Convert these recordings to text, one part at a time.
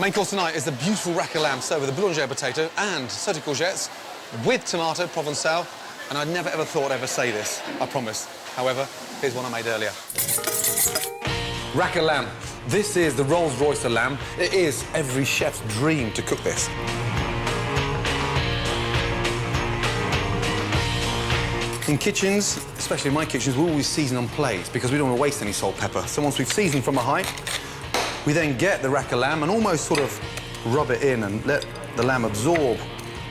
Main course tonight is the beautiful rack of lamb served with a boulanger potato and sauté courgettes with tomato provençal. And I'd never ever thought I'd ever say this, I promise. However, here's one I made earlier. Rack of lamb. This is the Rolls Royce of lamb. It is every chef's dream to cook this. In kitchens, especially in my kitchens, we always season on plates because we don't want to waste any salt, pepper. So once we've seasoned from a height, we then get the rack of lamb and almost sort of rub it in and let the lamb absorb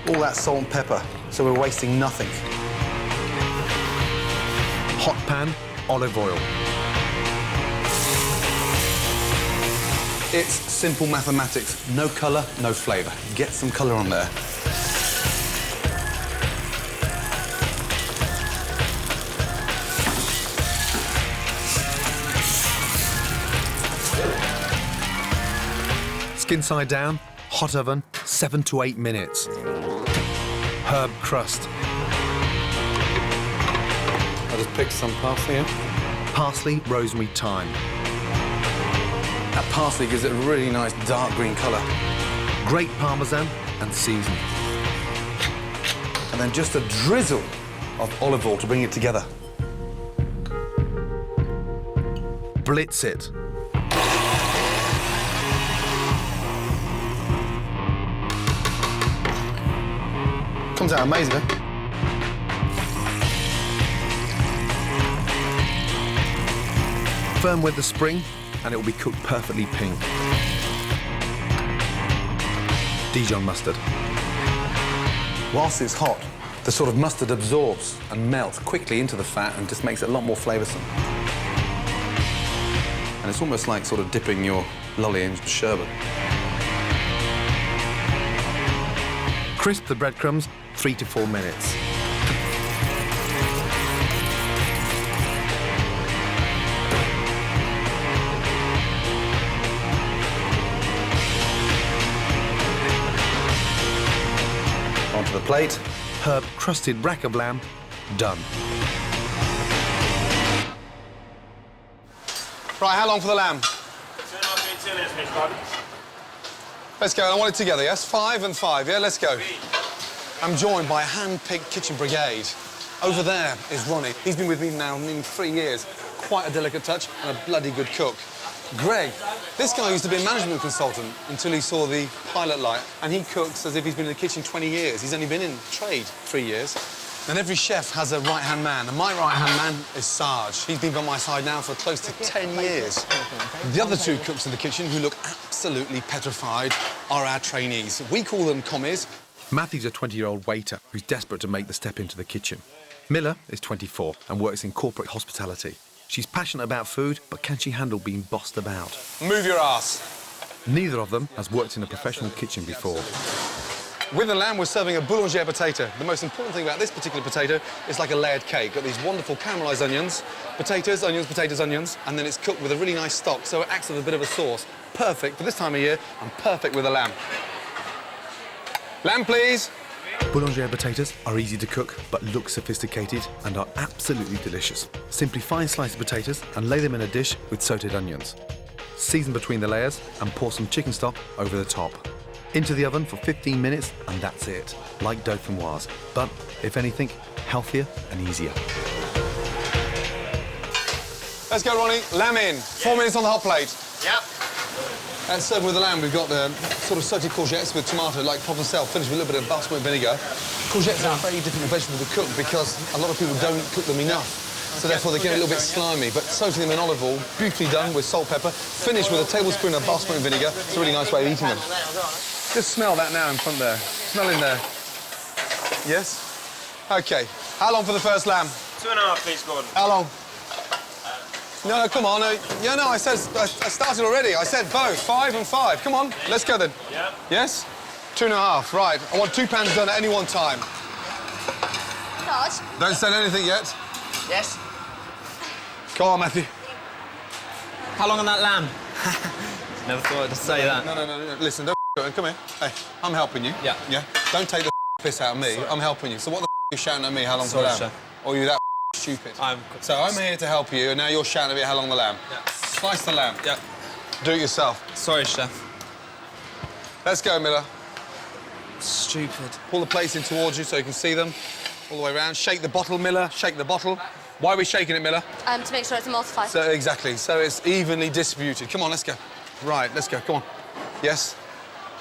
all that salt and pepper, so we're wasting nothing. Hot pan, olive oil. It's simple mathematics. No colour, no flavour. Get some colour on there. Skin side down, hot oven, 7 to 8 minutes. Herb crust. I'll just pick some parsley in. Parsley, rosemary, thyme. That parsley gives it a really nice dark green colour. Grate parmesan and season. And then just a drizzle of olive oil to bring it together. Blitz it. Comes out amazing, eh? Firm with the spring, and it will be cooked perfectly pink. Dijon mustard. Whilst it's hot, the sort of mustard absorbs and melts quickly into the fat and just makes it a lot more flavoursome. And it's almost like sort of dipping your lolly in sherbet. Crisp the breadcrumbs, 3 to 4 minutes. Onto the plate. Herb crusted rack of lamb, done. Right, how long for the lamb? 2 minutes, Miss Gordon. Let's go. I want it together, yes? 5 and 5, yeah? Let's go. I'm joined by a hand-picked kitchen brigade. Over there is Ronnie. He's been with me now nearly 3 years. Quite a delicate touch and a bloody good cook. Greg, this guy used to be a management consultant until he saw the pilot light, and he cooks as if he's been in the kitchen 20 years. He's only been in trade 3 years. And every chef has a right-hand man, and my right-hand man is Sarge. He's been by my side now for close to 10 years. The other 2 cooks in the kitchen who look absolutely petrified are our trainees. We call them commies. Matthew's a 20-year-old waiter who's desperate to make the step into the kitchen. Miller is 24 and works in corporate hospitality. She's passionate about food, but can she handle being bossed about? Move your ass. Neither of them has worked in a professional kitchen before. With the lamb, we're serving a boulanger potato. The most important thing about this particular potato is like a layered cake. Got these wonderful caramelised onions, potatoes, onions, and then it's cooked with a really nice stock, so it acts as a bit of a sauce. Perfect for this time of year, and perfect with the lamb. Lamb, please. Boulanger potatoes are easy to cook, but look sophisticated and are absolutely delicious. Simply fine slice potatoes and lay them in a dish with sautéed onions. Season between the layers and pour some chicken stock over the top. Into the oven for 15 minutes, and that's it. Like dauphinoise, but, if anything, healthier and easier. Let's go, Ronnie. Lamb in. 4 minutes on the hot plate. Yep. And served with the lamb, we've got the sort of sauté courgettes with tomato, like provençal, finished with a little bit of basmati vinegar. Courgettes are a very difficult vegetable to cook because a lot of people don't cook them enough. So therefore they get a little bit slimy, but soaking them in olive oil, beautifully done with salt, pepper, finished with a tablespoon of basmati vinegar. It's a really nice way of eating them. Just smell that now in front there. Smell in there. Yes? OK. How long for the first lamb? 2.5, please, Gordon. How long? No, come on. Yeah, no, I started already. I said both, 5 and 5. Come on, let's go then. Yeah. Yes? 2.5, right. I want 2 pans done at any one time. Not. Don't say anything yet. Yes. Come on, Matthew. How long on that lamb? Never thought I'd say that. No. Listen, don't come here. Hey, I'm helping you. Yeah. Yeah? Don't take the piss out of me. Sorry. I'm helping you. So what the are you shouting at me, how long for Sorry, the lamb? chef. Or are you that stupid? So I'm here to help you, and now you're shouting at me how long the lamb. Yeah. Slice the lamb. Yeah. Do it yourself. Sorry, chef. Let's go, Miller. Stupid. Pull the plates in towards you so you can see them all the way around. Shake the bottle, Miller. Shake the bottle. Why are we shaking it, Miller? To make sure it's emulsified. So, exactly. So it's evenly distributed. Come on, let's go. Right, let's go. Come on. Yes.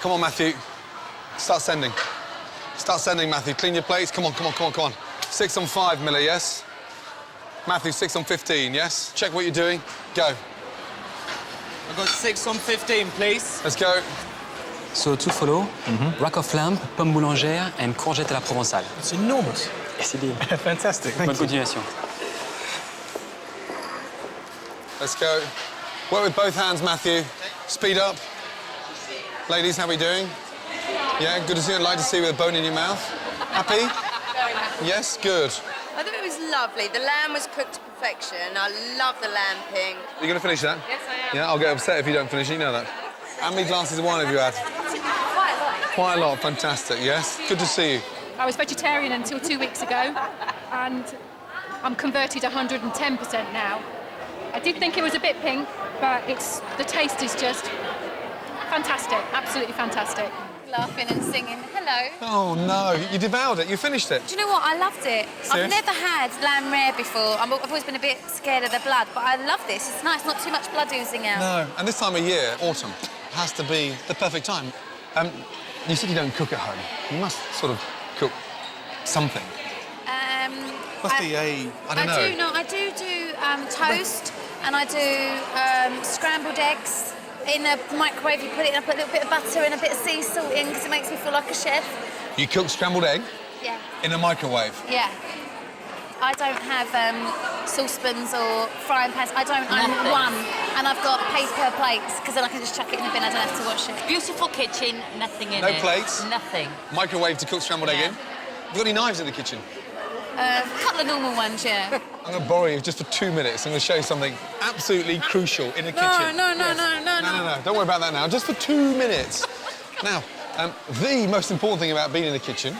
Come on, Matthew. Start sending. Start sending, Matthew. Clean your plates. Come on, come on, come on, come on. 6 on 5, Miller, yes? Matthew, 6 on 15, yes? Check what you're doing. Go. I got 6 on 15, please. Let's go. So to follow, rack of lamb, pomme boulangère, and courgette à la provençale. It's enormous. Yes, indeed. Fantastic. Bonne continuation. Let's go. Work with both hands, Matthew. Speed up. Ladies, how are we doing? Yeah, good to see you. I'd like to see you with a bone in your mouth. Happy? Very happy. Yes, good. I thought it was lovely. The lamb was cooked to perfection. I love the lamping. You're going to finish that? Yes, I am. Yeah, I'll get upset if you don't finish it, you know that. How many glasses of wine have you had? Quite a lot. Quite a lot, fantastic, yes? Good to see you. I was vegetarian until 2 weeks ago, and I'm converted 110% now. I did think it was a bit pink, but the taste is just fantastic, absolutely fantastic. Laughing and singing. Hello. Oh, no, you devoured it, you finished it. Do you know what? I loved it. Serious? I've never had lamb rare before. I've always been a bit scared of the blood, but I love this. It's nice, not too much blood oozing out. No, and this time of year, autumn, has to be the perfect time. You said you don't cook at home. You must sort of cook something. Must be I don't know. I do toast, and I do scrambled eggs. In a microwave, you put it in, I put a little bit of butter and a bit of sea salt in because it makes me feel like a chef. You cook scrambled egg? Yeah. In a microwave? Yeah. I don't have saucepans or frying pans. I don't own one. And I've got paper plates because then I can just chuck it in the bin. I don't have to wash it. Beautiful kitchen, nothing in No it. plates? Nothing. Microwave to cook scrambled egg in? Have you got any knives in the kitchen? A couple of normal ones, yeah. I'm going to borrow you just for 2 minutes. I'm going to show you something absolutely crucial in a kitchen. No. No. Don't worry about that now. Just for 2 minutes. Now, the most important thing about being in the kitchen,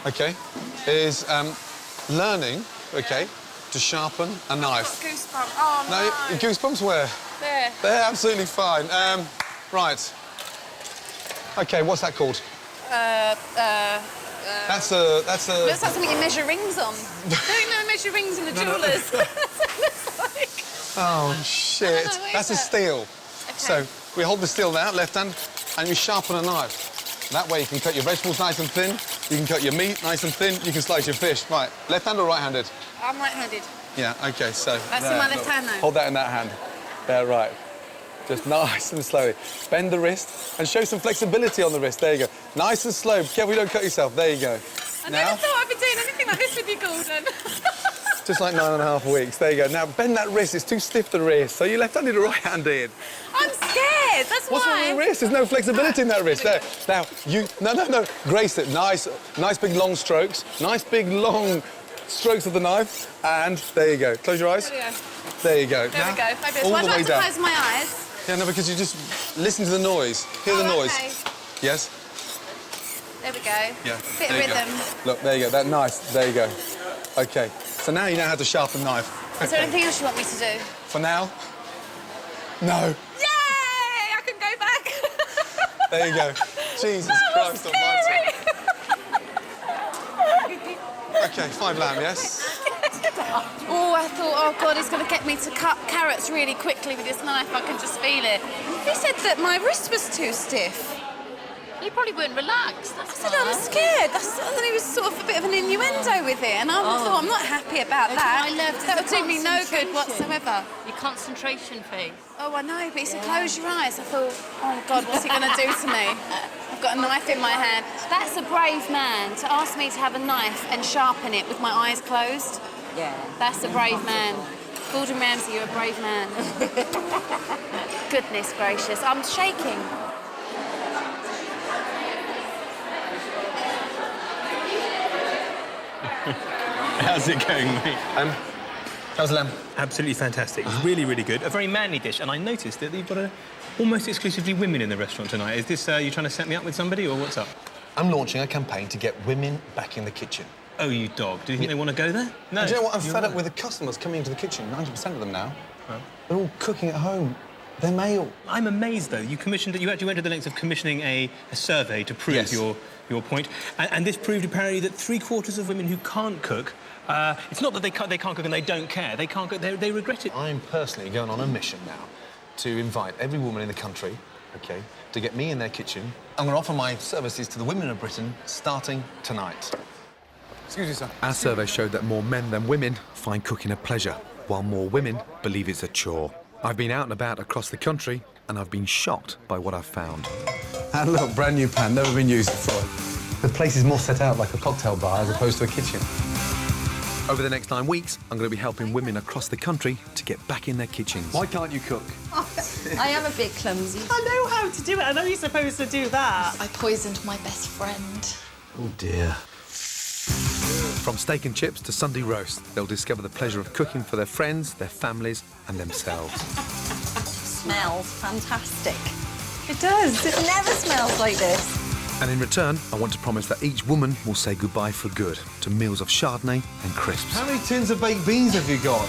okay, is learning, okay, to sharpen a knife. Goosebumps. Oh, No, goosebumps where? There. They're absolutely fine. Right. Okay, what's that called? That's a... Looks like something you measure rings on. Don't measure rings in the jewellers. Oh, shit. No, That's a where's steel. Okay. So we hold the steel now, left hand, and you sharpen a knife. That way you can cut your vegetables nice and thin, you can cut your meat nice and thin, you can slice your fish. Right, left-hand or right-handed? I'm right-handed. Yeah, OK, so... That's there, in my left look. hand now. Hold that in that hand. There, right. Just nice and slowly. Bend the wrist and show some flexibility on the wrist. There you go. Nice and slow. Careful you don't cut yourself. There you go. I never thought I'd be doing anything like this with you, Gordon. Just like 9.5 weeks. There you go. Now, bend that wrist. It's too stiff, the wrist. So you're left-handed or right-handed? I'm scared. That's What's wrong with your wrist? There's no flexibility in that wrist. There. Now, you... No. Grace it. Nice big, long strokes. Nice big, long strokes of the knife. And there you go. Close your eyes. There you go. There we go. Fabulous. All Why the do I way have to down. close my eyes? Yeah, no, because you just listen to the noise. Hear the noise. Okay. Yes? There we go. Yeah. Bit there of you rhythm. Go. Look, there you go. That nice. There you go. OK. So now you know how to sharpen a knife. Is there anything else you want me to do? For now? No. Yay! I can go back. There you go. Jesus That was Christ almighty. scary. OK, 5 lamb, yes? Oh, I thought, oh, God, he's going to get me to cut carrots really quickly with this knife. I can just feel it. He said that my wrist was too stiff. You probably weren't relaxed. I said I was scared. And he was sort of a bit of an innuendo with it. And I thought, I'm not happy about that. I loved that the would do me no good concentration. whatsoever. Your concentration face. Oh, I know, but he said, close your eyes. I thought, oh, God, what's he going to do to me? I've got a knife in my hand. That's a brave man to ask me to have a knife and sharpen it with my eyes closed. Yeah. That's a brave man. Gordon Ramsay, you're a brave man. Goodness gracious, I'm shaking. How's it going, mate? How's the lamb? Absolutely fantastic. It's really, really good. A very manly dish, and I noticed that you've got almost exclusively women in the restaurant tonight. Is this you trying to set me up with somebody, or what's up? I'm launching a campaign to get women back in the kitchen. Oh, you dog. Do you think they want to go there? No. And do you know what? I'm you're fed up right. with the customers coming into the kitchen. 90% of them now. They're all cooking at home. They're male. I'm amazed, though. You actually went to the lengths of commissioning a survey to prove your point. And this proved, apparently, that 3/4 of women who can't cook, it's not that they can't cook and they don't care. They can't cook, they regret it. I'm personally going on a mission now to invite every woman in the country, OK, to get me in their kitchen. I'm going to offer my services to the women of Britain starting tonight. Excuse me, sir. Our survey showed that more men than women find cooking a pleasure, while more women believe it's a chore. I've been out and about across the country, and I've been shocked by what I've found. And look, brand new pan, never been used before. The place is more set out like a cocktail bar as opposed to a kitchen. Over the next 9 weeks, I'm going to be helping women across the country to get back in their kitchens. Why can't you cook? I am a bit clumsy. I know how to do it. I know you're supposed to do that. I poisoned my best friend. Oh, dear. From steak and chips to Sunday roast, they'll discover the pleasure of cooking for their friends, their families and themselves. Smells fantastic. It does. It never smells like this. And in return, I want to promise that each woman will say goodbye for good to meals of Chardonnay and crisps. How many tins of baked beans have you got?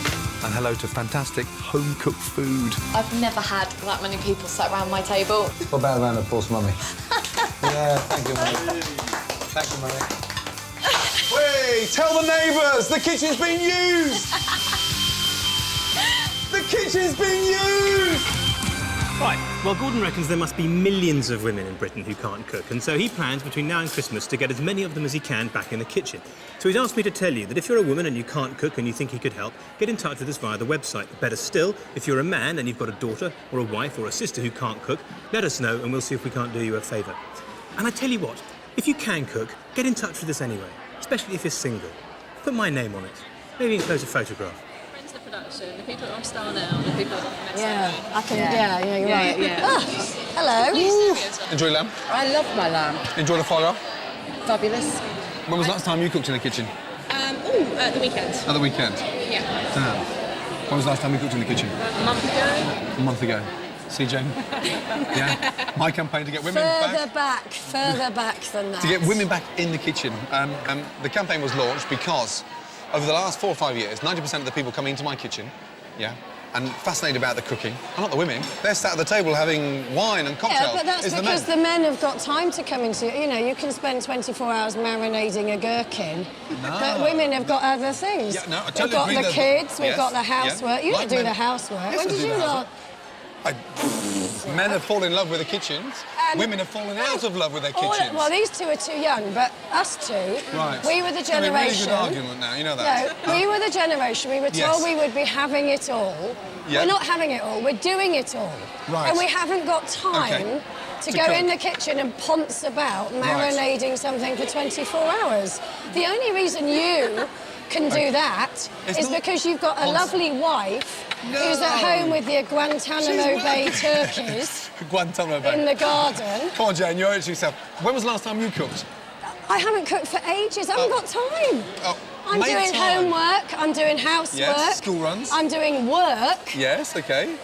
And hello to fantastic home-cooked food. I've never had that many people sat around my table. What about a round of applause, Mummy? Yeah, thank you, Mummy. Thank you, Mummy. Wait, tell the neighbours, the kitchen's been used! The kitchen's been used! Right, well, Gordon reckons there must be millions of women in Britain who can't cook, and so he plans between now and Christmas to get as many of them as he can back in the kitchen. So he's asked me to tell you that if you're a woman and you can't cook and you think he could help, get in touch with us via the website. Better still, if you're a man and you've got a daughter or a wife or a sister who can't cook, let us know and we'll see if we can't do you a favour. And I tell you what, if you can cook, get in touch with us anyway, especially if you're single. Put my name on it. Maybe enclose a photograph. The production, the people on Star Now, the people on I can. Yeah, you're right. yeah. Hello. Enjoy lamb? I love my lamb. Enjoy the foie gras? Fabulous. When was the last time you cooked in the kitchen? The weekend. At the weekend? Yeah. Damn. When was the last time you cooked in the kitchen? A month ago. A month ago. See, Jane? Yeah. My campaign to get women Further back than that. To get women back in the kitchen. The campaign was launched because over the last 4 or 5 years, 90% of the people coming into my kitchen, and fascinated about the cooking, are not the women. They're sat at the table having wine and cocktails. Yeah, but that's because the men have got time to come into... You know, you can spend 24 hours marinating a gherkin, but women have got other things. Yeah, no, I totally We've got agree the kids, we've got the housework. You don't do the housework. Yes, When I did do you the not? Men have fallen in love with the kitchens. Women have fallen out of love with their kitchens. Well, these two are too young, but us two, we were the It's gonna be a generation... really good argument now, you know that. No, we were the generation, we were told we would be having it all. Yeah. We're not having it all, we're doing it all. Right. And we haven't got time to go cook. in the kitchen and ponce about marinading something for 24 hours. The only reason you can do that is because you've got a lovely wife who's at home with your Guantanamo Bay turkeys Guantanamo Bay. in the garden. Come on, Jane, you owe it to yourself. When was the last time you cooked? I haven't cooked for ages. I haven't got time. I'm make doing time. homework. I'm doing housework. Yes, school runs. I'm doing work. Yes, OK.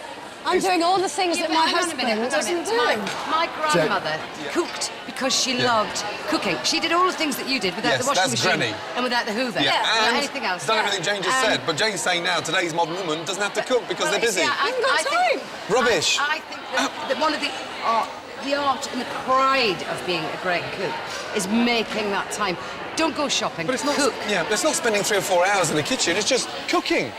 I'm doing all the things that my husband doesn't do. My grandmother cooked because she loved cooking. She did all the things that you did without the washing machine Granny. and without the Hoover. Yeah, without and anything else. done everything Jane just said, but Jane's saying now today's modern woman doesn't have to cook because they're busy. I haven't got time. Rubbish. I think that one of the art and the pride of being a great cook is making that time. Don't go shopping. But it's not. Cook. Yeah, but it's not spending 3 or 4 hours in the kitchen. It's just cooking.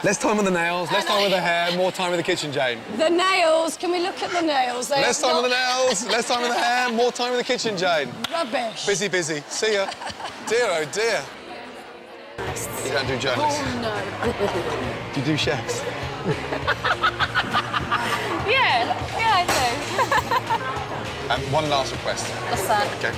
Less time with the nails, less time with the hair, more time with the kitchen, Jane. The nails. Can we look at the nails? Less time with the nails, less time with the hair, more time with the kitchen, Jane. Rubbish. Busy, busy. See ya. Dear, oh dear. You don't do journalists. Oh, no. Do you do chefs? Yeah, I do. One last request. What's that? Okay.